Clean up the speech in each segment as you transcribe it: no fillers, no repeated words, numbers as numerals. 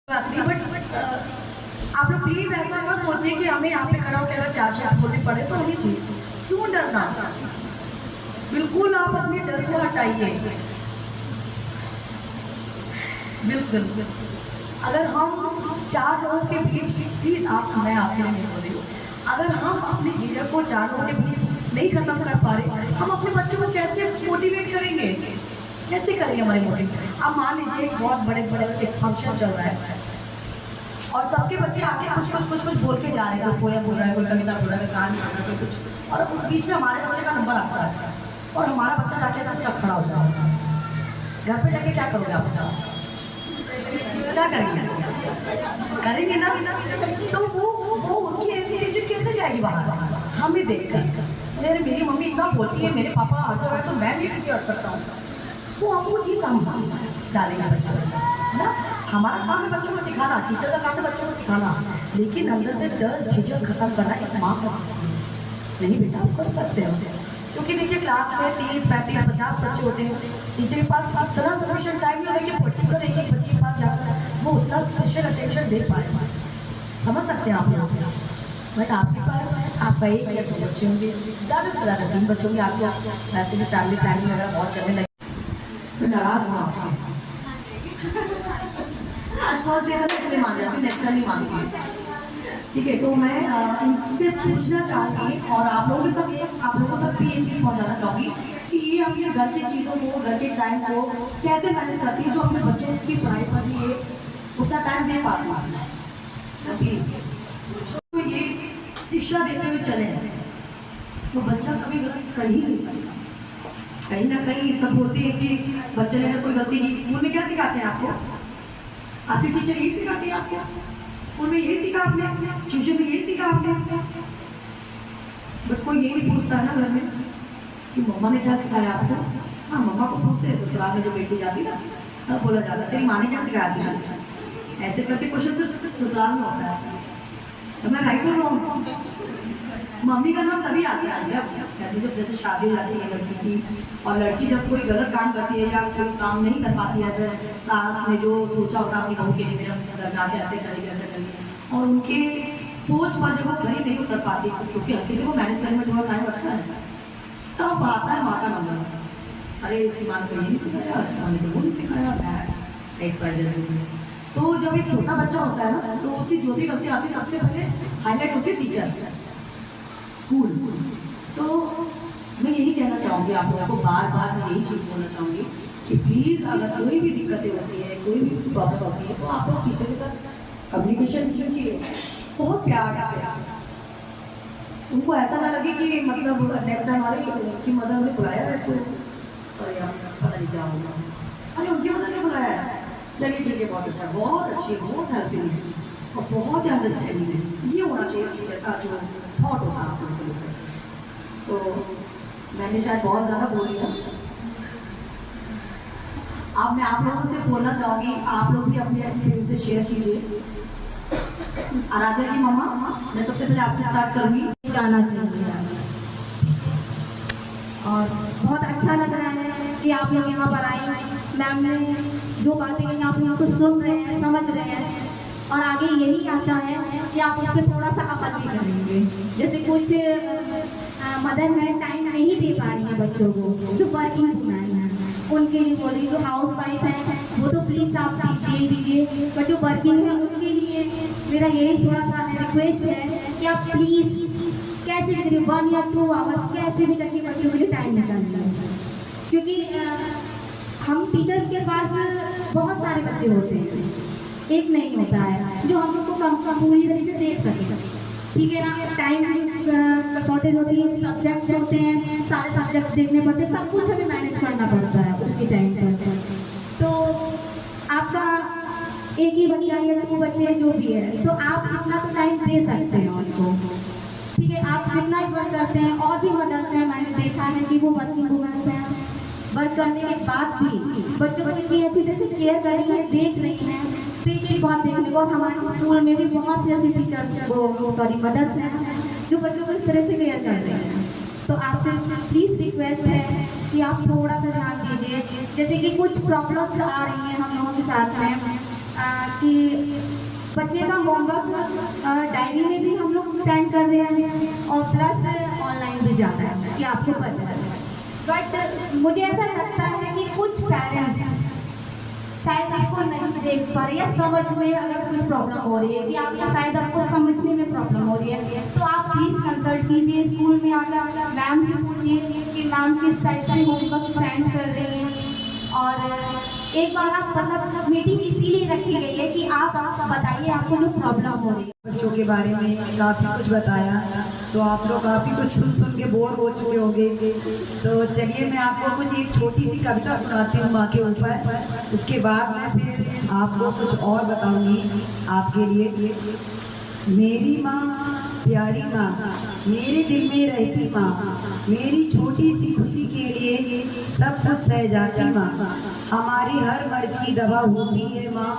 बात नहीं, बट आप लोग प्लीज ऐसा मत सोचिए कि हमें यहाँ पे खड़ा होकर अगर चार चार बोलने पड़े तो हमें चाहिए। क्यों डरना? बिल्कुल आप अपने डर को हटाइए। बिल्कुल अगर हम चार लोगों के बीच प्लीज मैं आपके लिए नहीं बोल रही हूँ, अगर हम अपनी झिझक को चार लोगों के बीच नहीं खत्म कर पा रहे, हम अपने बच्चों को कैसे मोटिवेट करेंगे? कैसे करेंगे हमारे मोटिवेट? अब मान लीजिए एक बहुत बड़े एक फंक्शन चल रहा है और सबके बच्चे आके कुछ बोल के जा रहे हैं, कोई पोएम बोल रहा है, कोई कविता बोल रहा है, कहानी बोल रहा है, कोई कुछ, और उस बीच में हमारे बच्चे का नंबर आता है और हमारा बच्चा जाके ऐसा स्टक खड़ा हो जाता है। घर पे जाके क्या करोगे आप? क्या करेंगे ना? तो वो उसकी हेजिटेशन कैसे जाएगी बाहर? हम भी देखकर मेरी मम्मी इतना बोलती है, मेरे पापा हट जाए तो मैं भी पीछे हट सकता हूँ। वो हमको चीज हम डालेंगे बच्चों ना। हमारा काम है बच्चों को सिखाना, टीचर का काम है बच्चों को सिखाना, लेकिन अंदर से डर झिझक खत्म करना एक माँ कर सकती है। नहीं बेटा, आप कर सकते हो, क्योंकि देखिए क्लास में 30, 35, 50 बच्चे होते हैं, टीचर के पास इतना सफिशिएंट टाइम नहीं होता कि पर्टिकुलर एक बच्चे के पास जाकर वो उतना स्पेशल अटेंशन दे पाए। समझ सकते हैं आप यहाँ पे? बट आपके पास आपका एक या दो बच्चे होंगे, ज़्यादा से ज़्यादा 3 बच्चे होंगे। आपको वैसे भी फैमिली प्लानिंग वगैरह बहुत चलने लगे, तो नाराज ना आपसे। आज फर्स्ट डे था इसलिए मान जाती, नेक्स्ट टाइम नहीं मानूंगी, ठीक है? तो मैं इनसे पूछना चाहूँगी और आप लोगों तक भी ये चीज़ पहुँचाना चाहूँगी कि ये अपने घर की चीज़ों को, घर के टाइम को कैसे मैनेज करती है, जो अपने बच्चों की पढ़ाई पर ये उतना टाइम दे पाती है। तो ये शिक्षा देते हुए चले जाए तो बच्चा कभी गलती कर ही नहीं सकता। कहीं ना कहीं सब होती है कि बच्चे ने कोई गलती की। स्कूल में क्या सिखाते हैं आपको? आपकी टीचर यही सिखाती है आपको? स्कूल में यही सीखा आपने? ट्यूशन में यही सीखा आपने? बट कोई ये नहीं पूछता है ना घर में कि मम्मा ने क्या सिखाया आपको? हाँ, मम्मा को पूछते हैं ससुराल में जो बेटी जाती है ना, तब बोला जाता है तेरी माँ ने क्या सिखाया तुझे? ऐसे करके क्वेश्चन सिर्फ ससुराल में होता है। तो मैं राइट और रॉन्ग? मम्मी का नाम तभी आता है जब जैसे शादी हो जाती है लड़की की, और लड़की जब कोई गलत काम करती है या कोई काम नहीं कर पाती है, तो सास ने जो सोचा होता अपनी बहू के लिए, मेरा जाके ऐसे करेंगे ऐसे करेंगे, और उनके सोच पर जब वो खरी नहीं उतर पाती, क्योंकि हर किसी को मैनेज करने में थोड़ा टाइम लगता है, तब आता है माँ का नंबर। अरे इसकी माँ को ये नहीं सिखाया, उसकी माँ ने तो वो नहीं सिखाया, तो जब एक छोटा बच्चा होता है ना, तो उसकी जो भी गलती आती है सबसे पहले हाईलाइट होती है टीचर, स्कूल। तो मैं यही कहना चाहूँगी आप लोगों को, बार बार मैं यही चीज़ बोलना चाहूँगी कि प्लीज़ अगर कोई भी दिक्कतें होती है, कोई भी प्रॉब्लम होती है, तो आप लोग टीचर के साथ कम्युनिकेशन कीजिए बहुत प्यार से। उनको ऐसा ना लगे कि मतलब नेक्स्ट टाइम वाले उनकी मदर ने बुलाया है तो अरे यार पता नहीं क्या होगा, अरे उनकी मदर ने बुलाया है, चलिए ठीक है, बहुत अच्छा, बहुत अच्छी, बहुत हेल्पिंग है और बहुत अंडरस्टैंडिंग है। ये होना चाहिए टीचर का जो थॉट होता है आपको लेकर। सो मैंने शायद बहुत ज़्यादा बोल दिया। अब मैं आप लोगों से बोलना चाहूँगी, आप लोग भी अपने एक्सपीरियंस शेयर कीजिए। आराध्या की मम्मा, मैं सबसे पहले आपसे स्टार्ट करूँगी। जाना चाहिए और बहुत अच्छा लग रहा है कि आप लोग यहाँ पर आई, मैम ने जो बातें कही आप लोगों को सुन रहे हैं, समझ रहे हैं, और आगे यही आशा है कि आप उस पर थोड़ा सा अमल भी करेंगे। जैसे कुछ मदर है टाइम नहीं दे पा रही है बच्चों को, जो वर्किंग वुमेन है उनके लिए बोल रही, जो हाउस वाइफ है वो तो प्लीज़ आप दीजिए, बट जो वर्किंग है उनके लिए मेरा यही थोड़ा सा रिक्वेस्ट है कि आप प्लीज़ कैसे भी करिए 1 या 2 आवर कैसे भी करके बच्चों के लिए टाइम निकालिए, क्योंकि हम टीचर्स के पास बहुत सारे बच्चे होते हैं, एक नहीं होता है जो हम लोग को कम पूरी तरह से देख सके, ठीक है ना? टाइम शॉर्टेज होती है, सब्जेक्ट होते हैं, सारे सब्जेक्ट देखने पड़ते हैं, सब कुछ हमें मैनेज करना पड़ता है उसी टाइम पर। तो आपका एक ही बच्चा या 2 बच्चे जो भी है, तो आप इतना तो टाइम दे सकते हैं उनको, ठीक है? आप कितना ही वर्क करते हैं, और भी मदर्स हैं मैंने देखा है कि वो वर्किंग वुमेन्स हैं, वर्क करने के बाद भी बच्चों को इतनी अच्छी तरह से केयर कर रही है, देख रही हैं, तो ये चीज़ बहुत देखने को। हमारे स्कूल में भी बहुत से ऐसी टीचर्स मदर्स हैं जो बच्चों को इस तरह से केयर कर रही हैं। तो आपसे प्लीज़ रिक्वेस्ट है कि आप थोड़ा सा ध्यान दीजिए, जैसे कि कुछ प्रॉब्लम्स आ रही हैं हम लोगों के साथ में, कि बच्चे का होमवर्क डायरी में भी हम लोग सेंड कर रहे हैं और प्लस ऑनलाइन भी जा रहा है कि आपको पता है। बट मुझे ऐसा लगता है कि कुछ पेरेंट्स शायद आपको नहीं देख पा रहे या समझ में अगर कुछ प्रॉब्लम हो रही है कि आपको शायद आपको समझने में प्रॉब्लम हो रही है, तो आप प्लीज़ कंसल्ट कीजिए स्कूल में आकर, मैम से पूछिए कि मैम किस टाइप से होमवर्क सेंड कर रही हैं। और एक बार आप मतलब मीटिंग इसीलिए रखी गई है कि आप बताइए आपको जो प्रॉब्लम हो रही है। बच्चों के बारे में काफ़ी कुछ बताया, तो आप लोग काफ़ी कुछ सुन के बोर हो चुके होंगे। तो चलिए मैं आपको कुछ एक छोटी सी कविता सुनाती हूँ माँ के ऊपर, उसके बाद मैं फिर आपको कुछ और बताऊँगी आपके लिए। मेरी माँ प्यारी माँ, मेरे दिल में रहती माँ, मेरी छोटी सी खुशी के लिए सब कुछ सह जाती माँ, हमारी हर मर्ज की दवा होती है माँ,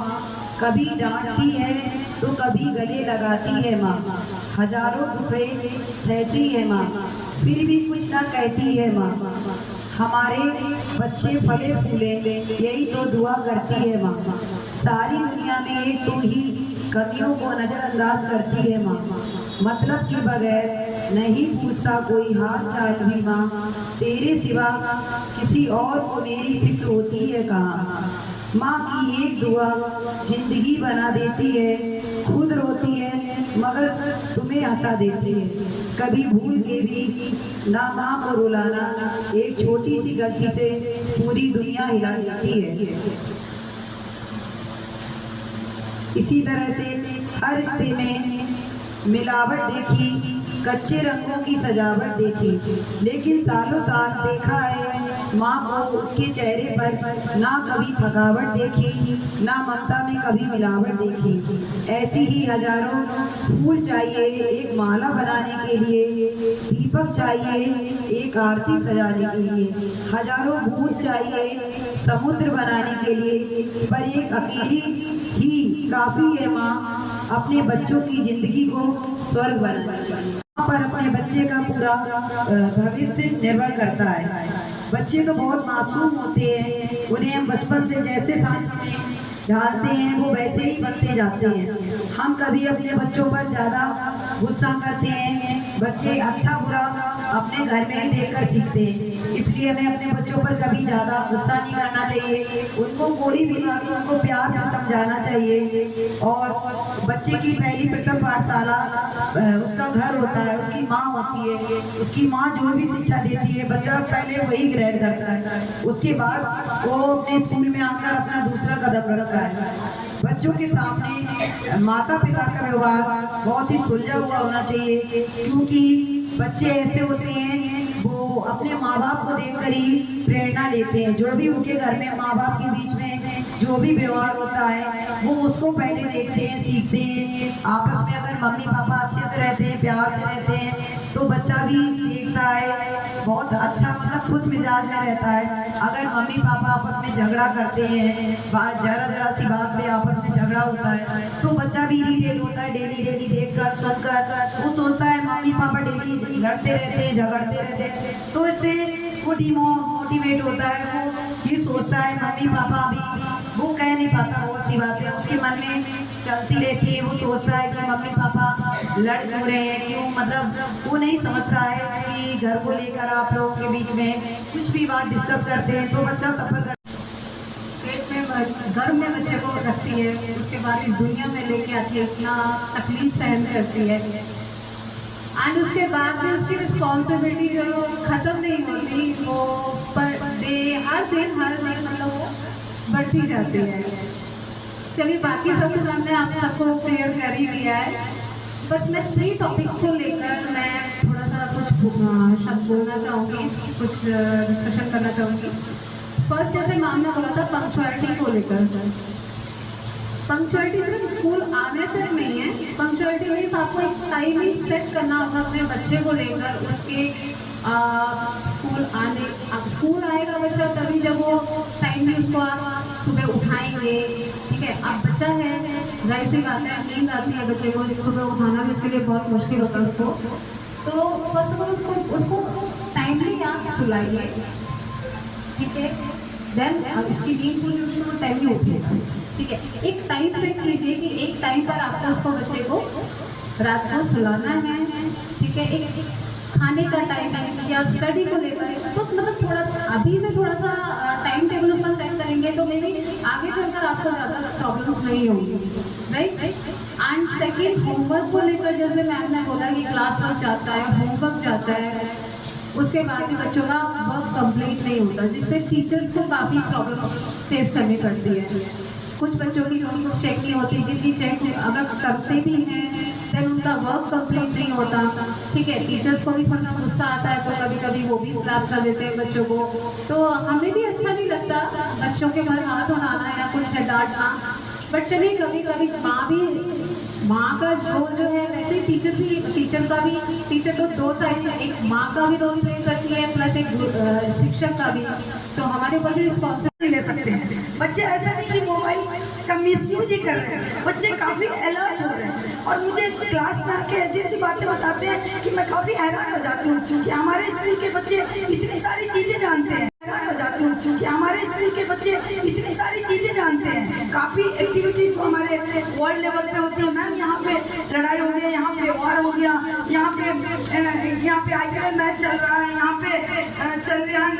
कभी डांटती है तो कभी गले लगाती है माँ, हजारों रुपए सहती है माँ, फिर भी कुछ ना कहती है माँ, हमारे बच्चे फले फूले यही तो दुआ करती है माँ, सारी दुनिया में एक तो ही कमियों को नज़रअंदाज करती है माँ, मतलब के बगैर नहीं पूछता कोई हाल चाल भी माँ, तेरे सिवा किसी और को मेरी फिक्र होती है कहाँ, माँ की एक दुआ जिंदगी बना देती है, खुद रोती है मगर तुम्हें हंसा देती है, कभी भूल के भी ना माँ को रुलाना, एक छोटी सी गलती से पूरी दुनिया हिला देती है। इसी तरह से हर रिश्ते में मिलावट देखी, कच्चे रंगों की सजावट देखी, लेकिन सालों साल देखा है माँ को उसके चेहरे पर ना कभी थकावट देखी, ना ममता में कभी मिलावट देखी। ऐसी ही हजारों फूल चाहिए एक माला बनाने के लिए, दीपक चाहिए एक आरती सजाने के लिए, हजारों बूंद चाहिए समुद्र बनाने के लिए, पर एक अकेली ही काफी है माँ अपने बच्चों की जिंदगी को स्वर्ग बनाने के लिए। पर अपने बच्चे का पूरा भविष्य निर्भर करता है। बच्चे तो बहुत मासूम होते हैं, उन्हें हम बचपन से जैसे सांचे में डालते हैं वो वैसे ही बनते जाते हैं। हम कभी अपने बच्चों पर ज़्यादा गुस्सा करते हैं, बच्चे अच्छा बुरा अपने घर में ही देखकर सीखते हैं, इसलिए हमें अपने बच्चों पर कभी ज़्यादा गुस्सा नहीं करना चाहिए, उनको कोई भी बात उनको प्यार से समझाना चाहिए। और बच्चे की पहली प्रथम पाठशाला उसका घर होता है, उसकी माँ होती है, उसकी माँ जो भी शिक्षा देती है बच्चा पहले वही ग्रहण करता है, उसके बाद वो अपने स्कूल में आकर अपना दूसरा कदम रखता है। बच्चों के सामने माता पिता का व्यवहार बहुत ही सुलझा हुआ होना चाहिए, क्योंकि बच्चे ऐसे होते हैं वो अपने माँ बाप को देखकर ही प्रेरणा लेते हैं, जो भी उनके घर में माँ बाप के बीच में जो भी व्यवहार होता है वो उसको पहले देखते हैं, सीखते हैं। आपस में अगर मम्मी पापा अच्छे से रहते हैं, प्यार से रहते हैं, तो बच्चा भी देखता है बहुत अच्छा खुश मिजाज में रहता है। अगर मम्मी पापा आपस में झगड़ा करते हैं, जरा सी बात पे आपस में झगड़ा होता है, तो बच्चा भी इरिटेट होता है, डेली देखकर सुनकर वो सोचता है मम्मी पापा डेली लड़ते रहते हैं, झगड़ते रहते हैं, तो इससे वो डिमोटिवेट होता है, वो ये सोचता है मम्मी पापा भी वो कह नहीं पाता, बहुत सी बातें उसके मन में चलती रहती है, वो सोचता है कि मम्मी पापा लड़ क्यों रहे हैं, क्यों, मतलब वो नहीं समझता है कि घर को लेकर आप लोगों के बीच में कुछ भी बात डिस्कस करते हैं तो बच्चा सफर कर पेट में गर्भ में बच्चे को रखती है, उसके बाद इस दुनिया में लेके आती है, इतना तकलीफ सहन करती है, एंड उसके बाद भी उसकी रिस्पॉन्सिबिलिटी जो ख़त्म नहीं होती, वो पर डे हर दिन मतलब वो बढ़ती जाती है। चलिए बाकी सब तो हमने आप सबको क्लियर कर ही दिया है, बस मैं 3 टॉपिक्स को लेकर मैं थोड़ा सा कुछ शब्द बोलना चाहूँगी, कुछ डिस्कशन करना चाहूँगी। फर्स्ट जैसे मैम ने बोला था पंक्चुअलिटी को लेकर, पंक्चुअलिटी सिर्फ स्कूल आने तक नहीं है, पंक्चुअलिटी मीन्स आपको एक टाइमिंग सेट करना होगा अपने बच्चे को लेकर, उसके स्कूल आएगा बच्चा तभी जब वो टाइम में उसको आप सुबह उठाएंगे, ठीक है। अब बच्चा है, जाहिर सी बात है नींद आती है बच्चे को, सुबह उठाना भी उसके लिए बहुत मुश्किल होता है उसको, तो फर्स्ट ऑफ ऑल उसको टाइमली आप सुलाइए, ठीक है। देन उसकी नींद पूरी होगी तो वो टाइम में उठेगा। ठीक है, एक टाइम सेट कीजिए कि एक टाइम पर आपको उसको बच्चे को रात को सुलाना है। ठीक है, एक खाने का टाइम है या स्टडी को लेकर तो मतलब थोड़ा अभी से थोड़ा सा टाइम टेबल उसका सेट करेंगे तो मे बी आगे चलकर आपको ज़्यादा प्रॉब्लम्स नहीं होंगी, राइट। एंड सेकेंड, होमवर्क को लेकर जैसे मैम ने बोला कि क्लास वर्क जाता है, होमवर्क जाता है, उसके बाद भी बच्चों का वर्क कंप्लीट नहीं होता, जिससे टीचर्स को काफ़ी प्रॉब्लम फेस करनी पड़ती है। कुछ बच्चों की नोटबुक चेक नहीं होती, जिनकी चेक अगर करते भी हैं देन उनका वर्क कंप्लीट नहीं होता। ठीक है, टीचर्स को भी थोड़ा गुस्सा आता है तो कभी कभी वो भी स्क्रैप कर देते हैं बच्चों को, तो हमें भी अच्छा नहीं लगता बच्चों के घर हाथ उठाना या कुछ है डांटना। बट चलिए कभी कभी माँ का रोल जो है वैसे टीचर का भी, टीचर तो दो साइड है, एक माँ का भी रोल प्ले करती है प्लस एक शिक्षक का भी, तो हमारे ऊपर भी रिस्पॉन्सिबिलिटी ले सकते हैं। बच्चे ऐसा नहीं कि मोबाइल का मिसयूज ही कर रहे हैं, बच्चे काफ़ी अलर्ट हो रहे हैं और मुझे क्लास में आके ऐसी ऐसी बातें बताते हैं कि मैं काफ़ी हैरान हो जाती हूँ कि हमारे स्कूल के बच्चे इतनी सारी चीज़ें जानते हैं। हैरान हो जाती हूँ कि हमारे स्कूल के बच्चे इतनी सारी चीज़ें जानते हैं। काफ़ी एक्टिविटी जो हमारे वर्ल्ड लेवल पे होती है, मैम यहाँ पे लड़ाई हो गया, यहाँ पे वार हो गया, यहाँ पे IPL मैच चल रहा है, यहाँ पे चंद्रयान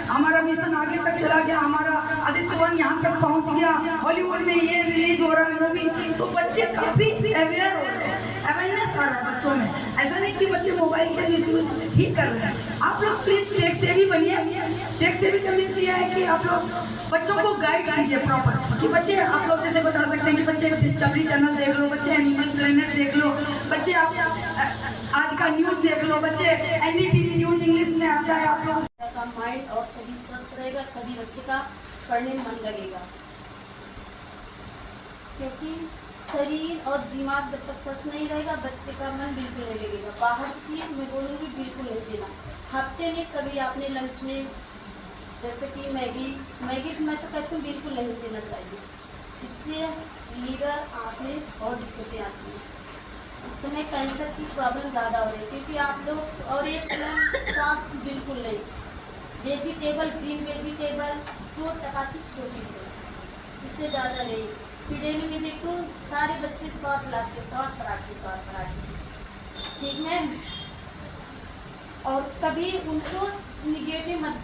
हमारा मिशन आगे तक चला गया, हमारा आदित्य 1 यहाँ तक पहुँच गया, हॉलीवुड में ये रिलीज हो रहा है मूवी, तो बच्चे काफ़ी अवेयर हो रहे हैं, अवेयरनेस आ रहा है बच्चों में। ऐसा नहीं कि बच्चे मोबाइल के मिसयूज ही कर रहे हैं। आप लोग प्लीज टेक सेवी बनिए। टेक सेवी का मीन्स ये है कि आप लोग बच्चों को गाइड कीजिए प्रॉपर, कि बच्चे आप लोग जैसे बता सकते हैं कि बच्चे डिस्कवरी चैनल देख लो, बच्चे एनिमल प्लेनेट देख लो, बच्चे आप आज का न्यूज देख लो, बच्चे NDTV न्यूज इंग्लिश में आता है, आप लोग का माइंड और शरीर स्वस्थ रहेगा तभी बच्चे का पढ़ने में मन लगेगा। क्योंकि शरीर और दिमाग जब तक स्वस्थ नहीं रहेगा बच्चे का मन बिल्कुल नहीं लगेगा। बाहर की चीज़ मैं बोलूँगी बिल्कुल नहीं देना। हफ्ते में कभी आपने लंच में जैसे कि मैगी मैं तो कहती हूँ बिल्कुल नहीं देना चाहिए। इससे लीवर आँखें और दिक्कतें आती हैं। इस समय कैंसर की प्रॉब्लम ज़्यादा हो रही है क्योंकि आप लोग और एक स्वास्थ्य बिल्कुल नहीं। वेजिटेबल ग्रीन वेजिटेबल 2 चपाती छोटी से, इससे ज़्यादा नहीं। फिर डेली में देखो सारे बच्चे श्वास पराठे, ठीक है। और कभी उनको निगेटिव मत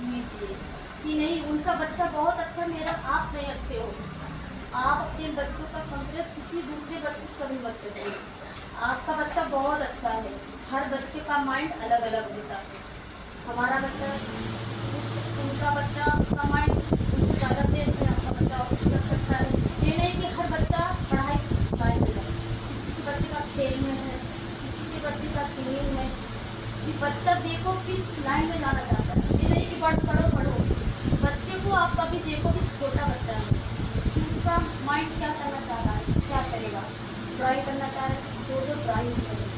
लीजिए कि नहीं उनका बच्चा बहुत अच्छा, मेरा आप नहीं अच्छे हो। आप अपने बच्चों का कंपेयर किसी दूसरे बच्चों से कभी मत करिए। आपका बच्चा बहुत अच्छा है। हर बच्चे का माइंड अलग अलग होता है। हमारा बच्चा उनका बच्चा का माइंड उनसे ज़्यादा तेज है, आपका बच्चा और कुछ कर सकता है। ये नहीं कि हर बच्चा पढ़ाई की लाइन में है, किसी के बच्चे का खेल में है, किसी के बच्चे का सिंगिंग में। कि बच्चा देखो किस लाइन में जाना चाहता है। ये नहीं कि पढ़ो। बच्चे को आप कभी देखो कि छोटा बच्चा है कि उसका माइंड क्या करना चाह रहा है, क्या करेगा। ड्राइंग करना चाह रहा है, छोड़ो ड्राइंग करें।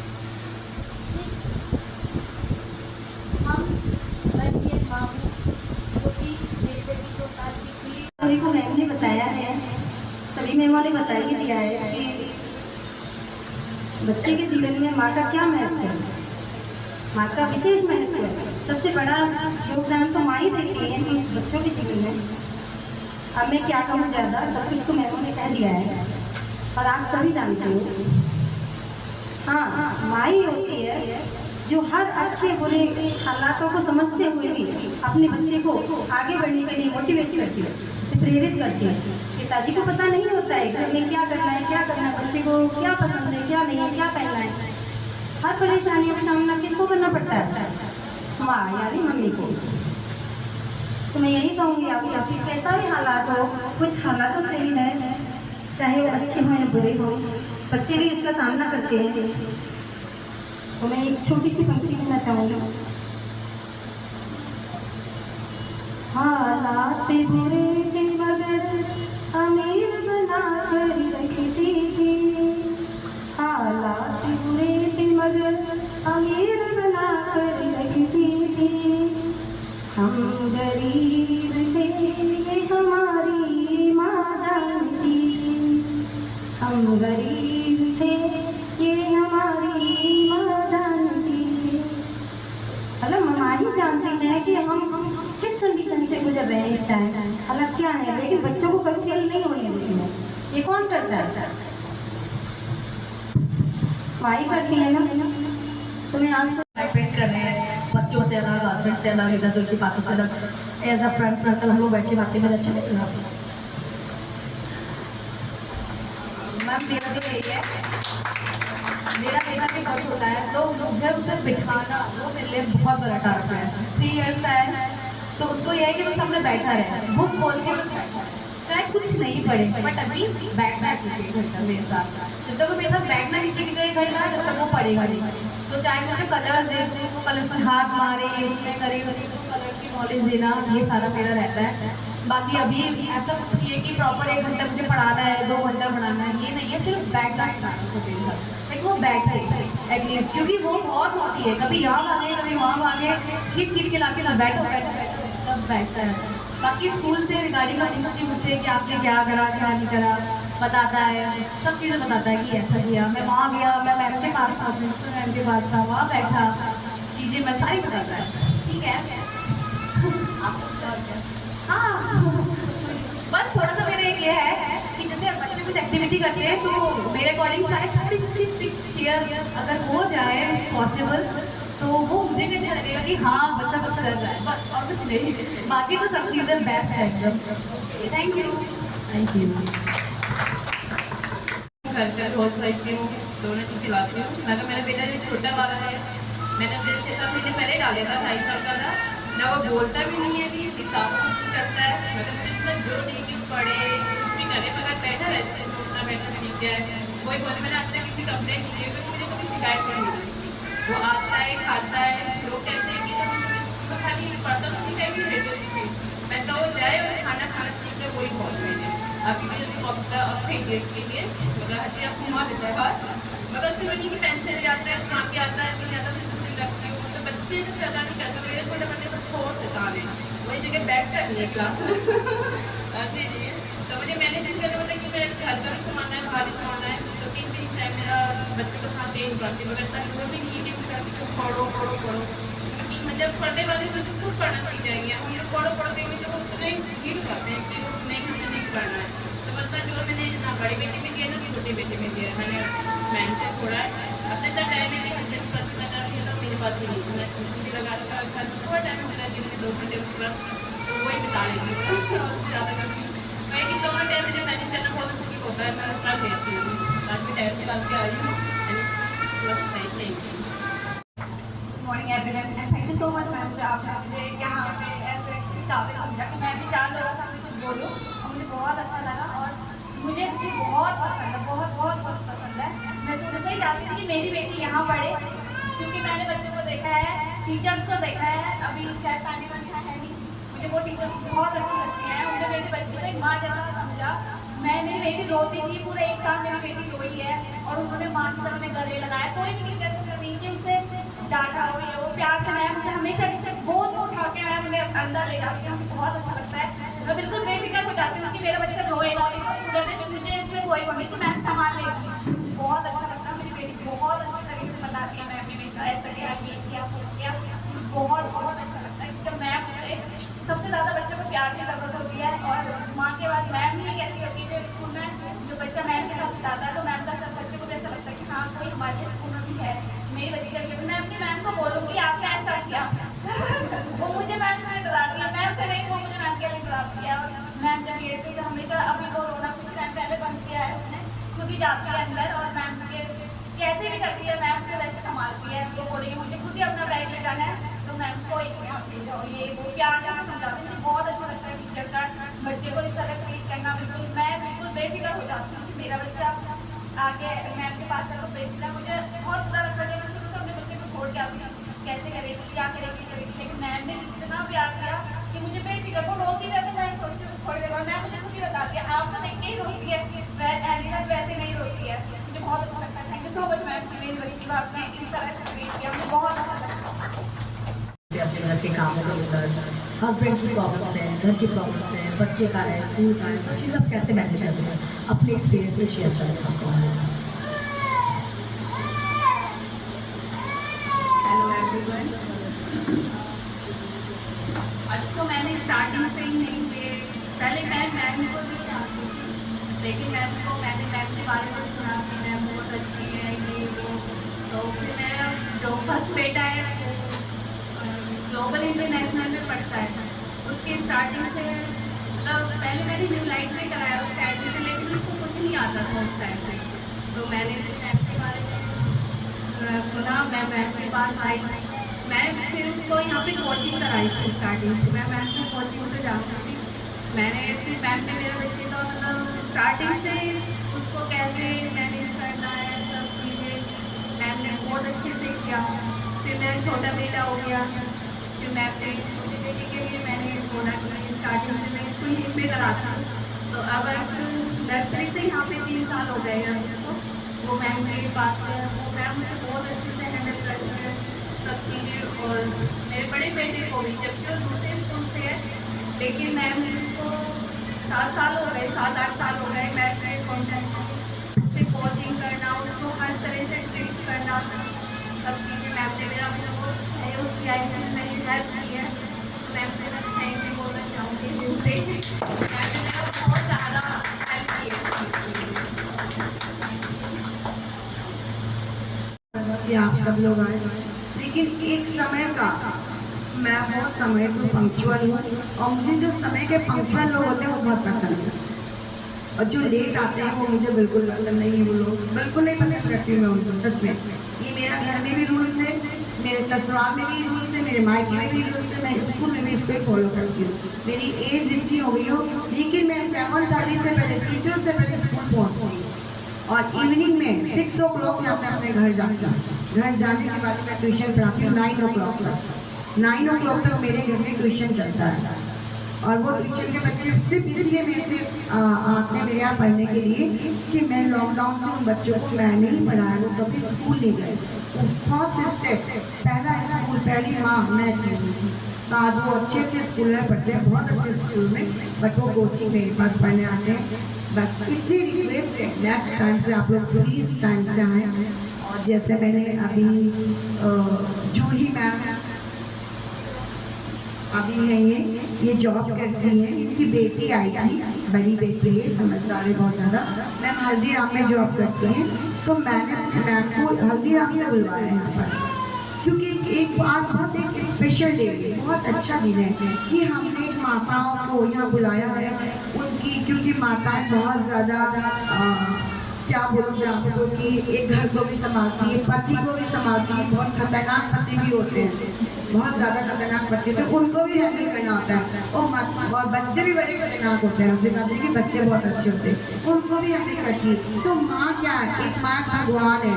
मैं माँ हूँ जो कि मेरी बेटी 2 साल की थी। सभी को मैम ने बताया है, सभी मेमों ने बता ही दिया है कि बच्चे के जीवन में माँ का क्या महत्व है। माँ का विशेष महत्व है। सबसे बड़ा योगदान तो माँ ही देती है बच्चों के जीवन में। अब मैं क्या कहूँ ज़्यादा, सब कुछ तो मेमों ने कह दिया है और आप सभी जानते हो। हाँ, माँ ही होती है जो हर अच्छे बुरे हालातों को समझते हुए भी अपने बच्चे को आगे बढ़ने के लिए मोटिवेट करती है, उसे प्रेरित करती है। पिताजी को पता नहीं होता है घर में क्या करना है, बच्चे को क्या पसंद है, क्या नहीं है, क्या पहनना है। हर परेशानियों का सामना किसको करना पड़ता है? माँ यानी मम्मी को। तो मैं यही कहूँगी आपसे, कैसा भी हालात हो, कुछ हालातों से ही है, चाहे वो अच्छे हों या बुरे हों, बच्चे भी इसका सामना करते हैं। तो मैं एक छोटी सी पंक्ति कहना चाहूँगी। हालात बुरे थे मगर अमीर बना कर रखती थी। हालात बुरे थे मगर अमीर बना कर रखती थी। हम गरीब थे ये हमारी माँ जानती। हम गरीब थे ये हमारी माँ जानती। मतलब माँ ही जानती है कि हम किस कंडीशन से गुजर रहे हैं इस टाइम। है, अलग क्या है, लेकिन बच्चों को कभी फेल नहीं होने देती है। ये कौन करता है? माई करती है ना। तुम्हें आंसर स्पेंड कर रहे हैं बच्चों से अलग, हस्बैंड से अलग, इधर उधर की बातों से अलग, एज अ फ्रेंड सर्कल हम लोग बैठ के बातें में अच्छा लगता है। मैम मेरा तो यही है, मेरा बेटा भी बहुत छोटा है, तो मुझे उसे बिठाना वो मेरे लिए बहुत बड़ा टास्क है। 3 इयर्स का है, तो उसको यह है कि वो सामने बैठा रहे, बुक खोल के बस बैठा रहे, चाहे कुछ नहीं पढ़े, बट अभी बैठना सीखे घंटा मेरे साथ। जब तक वो मेरे साथ बैठना नहीं सीखेगा एक घंटा, जब तक वो पढ़ेगा नहीं। तो चाहे मैं उसे कलर्स दे दूँ, वो कलर्स में हाथ मारे, उसमें करे, उसको कलर्स की नॉलेज देना, ये सारा मेरा रहता है। बाकी अभी ऐसा कुछ नहीं है कि प्रॉपर 1 घंटा मुझे पढ़ाना है, 2 घंटा पढ़ाना है, ये नहीं है, सिर्फ बैठना सिखाना उसको मेरे साथ। लेकिन वो बैठे एटलीस्ट, क्योंकि वो बहुत होती है, कभी यहाँ भागे कभी वहाँ भागे, खींच खींच के लाके ना बैठो बैठो बैठो तब बैठता है। बाकी स्कूल से रिगार्डिंग पूछती मुझसे कि आपने क्या करा क्या नहीं करा, बताता है, सब चीज़ें बताता है कि ऐसा किया, मैं वहाँ गया, मैं मैम के पास था, प्रिंसिपल मैम के पास था, वहाँ बैठा, चीज़ें मैं सारी बताता है। ठीक है हाँ, बस थोड़ा सा मेरा एक ये है कि जैसे बच्चे कुछ एक्टिविटी करते हैं तो मेरे अकॉर्डिंग चाहे थोड़ी सी पिक शेयर अगर हो जाए पॉसिबल, तो वो मुझे भी अच्छा लगेगा कि हाँ बच्चा रह रहा है, बस और कुछ नहीं। बाकी तो सब चीज़ें बेस्ट है एकदम। Thank you. Thank you. खर्चा हाउस वाइफ की हूँ, दोनों चीज़ चलाती हूँ। मगर मेरा बेटा जो छोटा वाला है, मैंने अपने 6 महीने पहले डाला था, 2.5 साल का था ना, वो बोलता भी नहीं है, भी हिसाब कुछ करता है, मगर मुझे इतना जो नहीं कि पढ़े कुछ भी करे, मगर बैठा रहता है, सोचना बैठा ठीक है। वही बोले मैंने आज तक किसी कंप्लेंट नहीं की, मुझे कभी शिकायत नहीं मिली उसकी। वो आता है खाता है, लोग कहते हैं कि जब खाली पढ़ता तो नहीं कहीं भी रहती थी, मैं तो वो जाए और खाना खाना सीख ले, वही बहुत मैंने अभी भी इंग्लिश के लिए मगर हटी आप घुमा देता है बात, मगर फिर वही कि पेंसिल जाता है, खा के आता है, नहीं आता तो छुट्टी लगती है। तो बच्चे तो ज़्यादा नहीं करते, मेरे छोटे बच्चे तो थोड़ा से काम है, वही जगह बैठता नहीं है क्लास में। जी जी, तो मुझे मैनेज करना पड़ता है कि मेरे घर का भी सामान है, बाहर भी सामान है, तो 3 दिन टाइम मेरा बच्चे को साथ दे नहीं पाती, मगर इतना वो भी नहीं है कि पढ़ो पढ़ो पढ़ो, क्योंकि मतलब पढ़ने वाले बच्चे खुद पढ़ना सीख जाएंगे, हम लोग पढ़ो पढ़ो देंगे तो वो खुद एक फील करते हैं कि नहीं मुझे नहीं पढ़ना है। तो मतलब जो मैंने ना बड़ी बेटी में दिया ना छोटी बेटी में दिया, मैंने मैम से छोड़ा है। अपने तक टाइम में भी 100% लगा दिया, तो मेरे पास भी नहीं था, मैं छुट्टी लगा रखा, थोड़ा टाइम होता है दिन में 2 घंटे प्लस, तो वही बिता लेती हूँ और ज़्यादा करती हूँ मैं कि दोनों टाइम मुझे मैनेज करना बहुत मुश्किल होता है, मैं कर लेती हूँ। आज भी टाइम निकाल के आई हूँ, बस thank you. Morning everyone and thank you so much ma'am जो आपने मुझे यहाँ पे ऐसे काबिल समझा कि मैं भी चाह रहा था मैं कुछ बोलूँ, और मुझे बहुत अच्छा लगा और मुझे इसकी बहुत पसंद है, बहुत पसंद है। मैं शुरू से ही चाहती थी कि मेरी बेटी यहाँ पढ़े, क्योंकि मैंने बच्चों को देखा है, टीचर्स को देखा है, अभी शायद तानी बनता है नहीं, मुझे वो टीचर्स बहुत अच्छी लगती हैं। उन्होंने मेरी बच्ची को एक माँ जैसा समझा। मेरी बेटी रोती थी, पूरे 1 साल मेरी बेटी रोई है और उन्होंने माँ की तरह में गले लगाया, कोई भी टीचर को नहीं कि उसे डांटा हो या वो प्यार से मैम मुझे हमेशा टीचर गोद में उठा के मैम उन्हें अंदर ले जाती है, मुझे बहुत अच्छा लगता है। मैं बिल्कुल बेफिक्र हो जाती हूँ कि मेरा बच्चा रोएगा, मुझे इसमें कोई मम्मी तो मैम संभाल लेगी, बहुत अच्छा लगता है। मेरी बेटी बहुत अच्छे तरीके से बताती है, मैम ने मेरा ऐसा किया ये किया वो किया, बहुत अच्छा लगता है जब मैम से सबसे ज़्यादा बच्चों को प्यार की जरूरत होती है। और माँ के बाद मैम ही कैसी होती है स्कूल में, जो बच्चा मैम के साथ बिताता है तो मैम का सब बच्चे को भी ऐसा लगता है कि हाँ कोई हमारे स्कूल में भी है, मेरी बच्ची का। मैं अपनी मैम को बोलूँगी आपने ऐसा किया वो मुझे मैम से डराती है, मैम से नहीं वो मुझे मैम के लिए डराती है। और मैम जब ये से हमेशा अभी वो रोना कुछ टाइम पहले बंद किया है उसने, क्योंकि जाती है अंदर और मैम से कैसे भी करती है, मैम से वैसे संभालती है। वो बोलेगी मुझे खुद ही अपना बैग ले जाना है तो मैम को ले जाओ, ये वो प्यार से समझाती है। बहुत अच्छा लगता है टीचर का बच्चे को इस तरह ट्रीट करना। बिल्कुल मैं बिल्कुल बेफिक्र हो जाती हूँ कि मेरा बच्चा आगे मैम के पास है तो बेफिक्र। मुझे बहुत बुरा लगता है मैं शुरू से अपने बच्चे को छोड़ के आती हूँ, कैसे करेगी क्या करेगी, लेकिन मैम ने इतना प्यार किया कि मुझे बेफिक्र। वो रोती है तो मैं सोचती हूँ थोड़ी देर बाद मैम मुझे खुद ही बताती है आप तो देख के ही रोती है, वैसे नहीं रोती है। मुझे बहुत अच्छा लगता है। Thank you so much ma'am कि मेरी बच्ची को आपने इस तरह से ट्रीट किया, मुझे बहुत अच्छा लगता है। अपने घर के कामों को लेकर, हस्बैंड की प्रॉब्लम्स हैं, घर की प्रॉब्लम्स हैं, बच्चे का है, स्कूल का है, सब चीज़ आप कैसे मैनेज करते हैं, अपने एक्सपीरियंस से शेयर करें आपको। हेलो एवरीवन, आज तो मैंने स्टार्टिंग से ही नहीं मैंने मैम के बारे में सुना कि मैम बहुत अच्छी है ये वो। तो फिर मेरा जो फर्स्ट बेटा है वो ग्लोबल इंटरनेशनल में पढ़ता है। उसके स्टार्टिंग से मतलब पहले मैंने न्यू लाइट में कराया उसका एडमिशन, लेकिन उसको कुछ नहीं आता था उस टाइम पे। तो मैंने मैम के बारे में सुना, मैं मैम के पास आई, मैं फिर उसको यहाँ पे कोचिंग कराई थी स्टार्टिंग से। मैं मैम को कोचिंग से जानती थी। मैंने फिर मैम ने मेरे बच्चे का मतलब स्टार्टिंग से उसको कैसे मैनेज करना है सब चीज़ें मैम ने बहुत अच्छे से किया। फिर मेरा छोटा बेटा हो गया, फिर मैम ने छोटे बेटे के लिए मैंने बोला कि स्टार्टिंग से मैं इसको यहीं पे कराता हूँ। तो अब नर्सरी से यहाँ पे 3 साल हो गए हैं उसको। वो मैम के पास है, वो मैम उसे बहुत अच्छे से हैंडल करती है सब चीज़ें। और मेरे बड़े बेटे को भी, जबकि वो दूसरे स्कूल से है, लेकिन मैम इसको 7 साल हो गए, 7-8 साल हो गए मैम के कॉन्टैक्ट से कोचिंग करना, उसको हर तरह से ट्रीट करना, सब चीज़ें मैम ने मेरा बहुत सहयोग किया, इसमें मेरी हेल्प की है। मैम से मैं थैंक यू बोलना चाहूँगी दिल से। मैम ने मेरा बहुत ज़्यादा हेल्प की है। कि आप सब लोग आए, लेकिन एक समय का मैं बहुत समय को पंक्चुअल हूँ, और मुझे जो समय के पंक्चुअल लोग होते हैं वो बहुत पसंद है, और जो लेट आते हैं वो मुझे बिल्कुल पसंद नहीं है। वो लोग बिल्कुल नहीं पसंद करती हूँ मैं उनको, सच में। ये मेरा घर में भी रूल्स है, मेरे ससुराल में भी रूल्स है, मेरे मायके में भी रूल्स है, मैं स्कूल में भी इसको फॉलो करती हूँ। मेरी एज इतनी हो गई हो, लेकिन मैं 7:30 से पहले, टीचर से पहले स्कूल पहुँचती हूँ। और इवनिंग में 6 o'clock यहाँ से अपने घर जाती हूँ। घर जाने के बाद मैं ट्यूशन पढ़ाती हूँ 9 o'clock तक। 9 o'clock तक मेरे घर में ट्यूशन चलता है, और वो ट्यूशन के बच्चे सिर्फ इसलिए मेरे से आते हैं मेरे यहाँ पढ़ने के लिए कि मैं लॉकडाउन से उन बच्चों को मैंने ही पढ़ाया, वो कभी स्कूल नहीं गए। फर्स्ट स्टेप, पहला स्कूल, पहली माँ मैं थी। बाद वो अच्छे स्कूल में पढ़ते हैं, बहुत अच्छे स्कूल में, बट वो कोचिंग मेरे पास पढ़ने आते हैं। बस इतनी रिक्वेस्ट है, नेक्स्ट टाइम से आप लोग प्लीज़ टाइम से आएँ। और जैसे मैंने अभी जूही मैम अभी है, ये जॉब करती है, इनकी बेटी आई थी, बड़ी बेटी है, समझदार है बहुत ज़्यादा। मैम हल्दीराम में जॉब करती हैं, तो मैंने मैम को हल्दीराम से बुलवाया यहाँ पर, क्योंकि एक बात बहुत एक स्पेशल डे है, बहुत अच्छा दिन है कि हमने माताओं को यहाँ बुलाया है। उनकी, क्योंकि माताएं बहुत ज़्यादा क्या बोलूँगी आपको कि एक घर को भी संभालती है, पति को भी संभालती है, बहुत खतरनाक पति भी होते हैं, बहुत ज़्यादा खतरनाक पति, तो उनको भी हैंडल करना होता है। और बच्चे भी बड़े खतरनाक होते हैं, ऐसे बात है कि बच्चे बहुत अच्छे होते हैं, उनको भी हैंडल करती है। तो माँ क्या है, एक माँ भगवान है,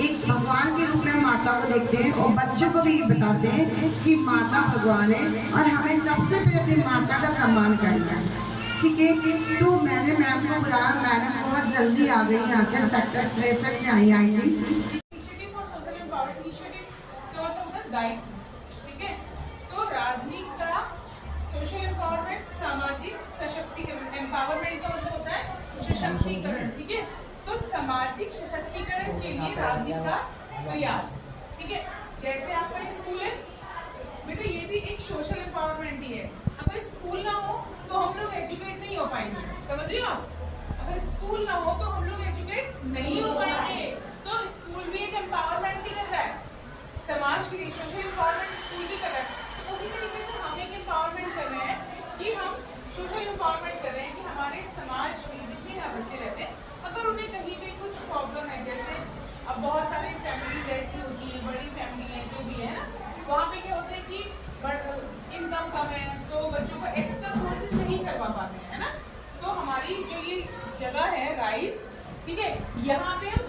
एक भगवान के रूप में माता को देखते हैं, और बच्चों को भी बताते हैं कि माता भगवान है, और हमें सबसे पहले अपनी माता का सम्मान करना है, ठीक है। तो मैंने मैम को बुलाया, मैडम बहुत जल्दी आ गई यहाँ से, सेक्टर 63 से आई थी। Initiative for social empowerment initiative क्या होता है, उसका दायित्व, ठीक है। तो राजनीति का सोशल एम्पावरमेंट, सामाजिक सशक्तिकरण, एम्पावरमेंट का मतलब होता है सशक्तिकरण, ठीक है। तो सामाजिक सशक्तिकरण के लिए राजनीति का प्रयास, ठीक है। जैसे आपका स्कूल है बेटा, ये भी एक सोशल एम्पावरमेंट ही है। अगर स्कूल ना हो तो हम लोग एजुकेट नहीं हो पाएंगे, समझ रहे हो आप। अगर स्कूल ना हो तो हम लोग एजुकेट नहीं हो पाएंगे। तो स्कूल भी एक एम्पावरमेंट ही कर रहा है, समाज के लिए सोशल एम्पावरमेंट स्कूल भी कर रहा है। उसी तरीके से हम एक एम्पावरमेंट कर रहे हैं कि हम सोशल एम्पावरमेंट कर रहे हैं कि हमारे समाज में जितने यहाँ बच्चे रहते हैं, अगर उन्हें कहीं भी कुछ प्रॉब्लम है, जैसे अब बहुत सारी फैमिलीज ऐसी होती है, बड़ी फैमिली है जो भी है ना, वहाँ पे क्या होता है कि इनकम कम है तो बच्चों को एक्स्ट्रा कोर्सेज नहीं करवा पाते हैं, है ना। तो हमारी जो ये जगह है राइज, ठीक है, यहाँ पे हम